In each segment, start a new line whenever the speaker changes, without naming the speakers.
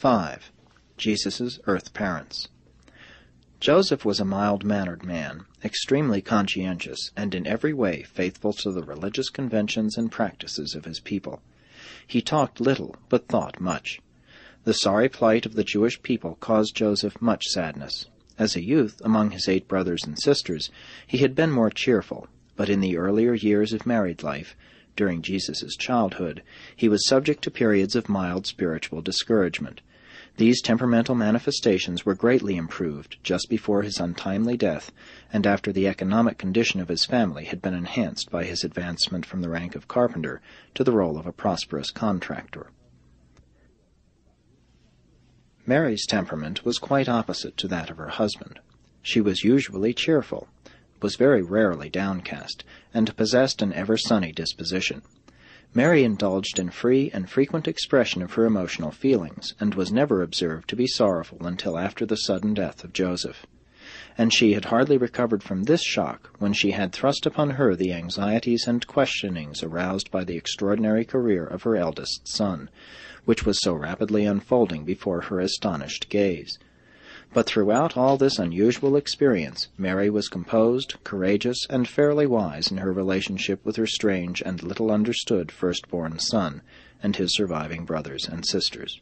5. Jesus' earth parents. Joseph was a mild-mannered man, extremely conscientious, and in every way faithful to the religious conventions and practices of his people. He talked little, but thought much. The sorry plight of the Jewish people caused Joseph much sadness. As a youth, among his 8 brothers and sisters, he had been more cheerful, but in the earlier years of married life, during Jesus' childhood, he was subject to periods of mild spiritual discouragement. These temperamental manifestations were greatly improved just before his untimely death, and after the economic condition of his family had been enhanced by his advancement from the rank of carpenter to the role of a prosperous contractor. Mary's temperament was quite opposite to that of her husband. She was usually cheerful, was very rarely downcast, and possessed an ever-sunny disposition. Mary indulged in free and frequent expression of her emotional feelings, and was never observed to be sorrowful until after the sudden death of Joseph. And she had hardly recovered from this shock when she had thrust upon her the anxieties and questionings aroused by the extraordinary career of her eldest son, which was so rapidly unfolding before her astonished gaze. But throughout all this unusual experience, Mary was composed, courageous, and fairly wise in her relationship with her strange and little understood firstborn son and his surviving brothers and sisters.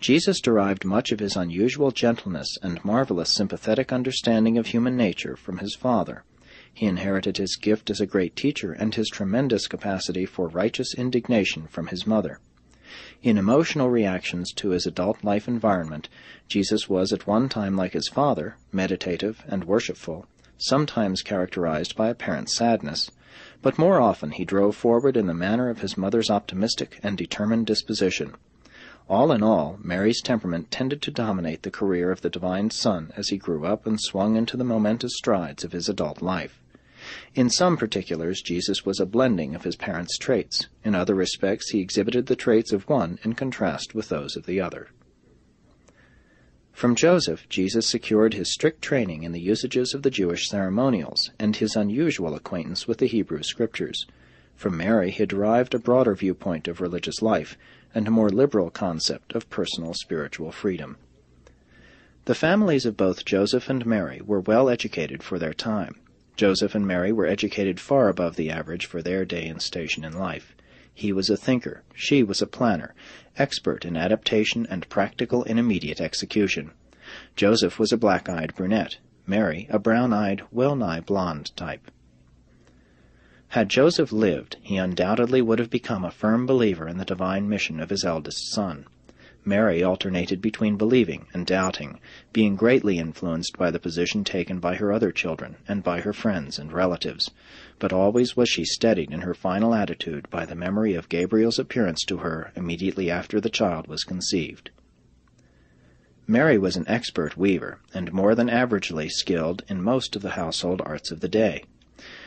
Jesus derived much of his unusual gentleness and marvelous sympathetic understanding of human nature from his Father. He inherited his gift as a great teacher and his tremendous capacity for righteous indignation from his mother. In emotional reactions to his adult life environment, Jesus was at one time like his father, meditative and worshipful, sometimes characterized by apparent sadness, but more often he drove forward in the manner of his mother's optimistic and determined disposition. All in all, Mary's temperament tended to dominate the career of the divine Son as he grew up and swung into the momentous strides of his adult life. In some particulars, Jesus was a blending of his parents' traits. In other respects, he exhibited the traits of one in contrast with those of the other. From Joseph, Jesus secured his strict training in the usages of the Jewish ceremonials and his unusual acquaintance with the Hebrew Scriptures. From Mary, he derived a broader viewpoint of religious life and a more liberal concept of personal spiritual freedom. The families of both Joseph and Mary were well educated for their time. Joseph and Mary were educated far above the average for their day and station in life. He was a thinker, she was a planner, expert in adaptation and practical in immediate execution. Joseph was a black-eyed brunette, Mary a brown-eyed, well-nigh blonde type. Had Joseph lived, he undoubtedly would have become a firm believer in the divine mission of his eldest son. Mary alternated between believing and doubting, being greatly influenced by the position taken by her other children and by her friends and relatives, but always was she steadied in her final attitude by the memory of Gabriel's appearance to her immediately after the child was conceived. Mary was an expert weaver, and more than averagely skilled in most of the household arts of the day.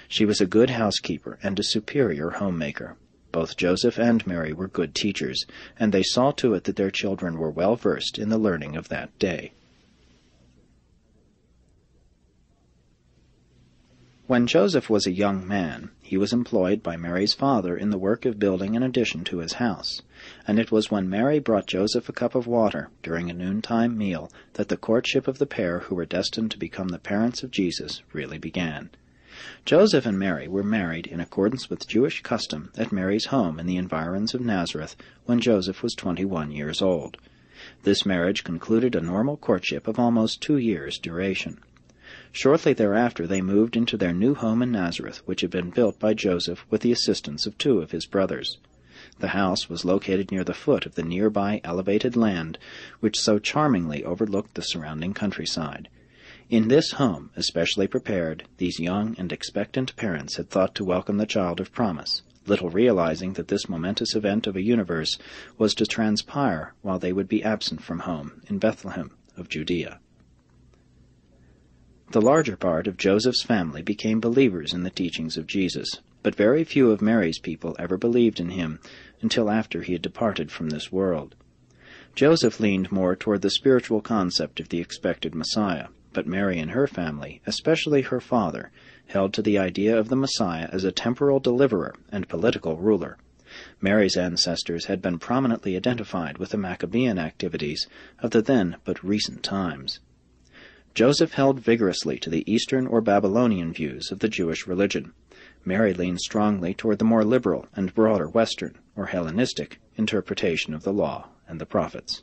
She was a good housekeeper and a superior homemaker. Both Joseph and Mary were good teachers, and they saw to it that their children were well versed in the learning of that day. When Joseph was a young man, he was employed by Mary's father in the work of building an addition to his house, and it was when Mary brought Joseph a cup of water during a noontime meal that the courtship of the pair who were destined to become the parents of Jesus really began. Joseph and Mary were married in accordance with Jewish custom at Mary's home in the environs of Nazareth when Joseph was 21 years old. This marriage concluded a normal courtship of almost 2 years' duration. Shortly thereafter they moved into their new home in Nazareth, which had been built by Joseph with the assistance of 2 of his brothers. The house was located near the foot of the nearby elevated land, which so charmingly overlooked the surrounding countryside. In this home, especially prepared, these young and expectant parents had thought to welcome the child of promise, little realizing that this momentous event of a universe was to transpire while they would be absent from home in Bethlehem of Judea. The larger part of Joseph's family became believers in the teachings of Jesus, but very few of Mary's people ever believed in him until after he had departed from this world. Joseph leaned more toward the spiritual concept of the expected Messiah, but Mary and her family, especially her father, held to the idea of the Messiah as a temporal deliverer and political ruler. Mary's ancestors had been prominently identified with the Maccabean activities of the then but recent times. Joseph held vigorously to the Eastern or Babylonian views of the Jewish religion. Mary leaned strongly toward the more liberal and broader Western, or Hellenistic, interpretation of the law and the prophets.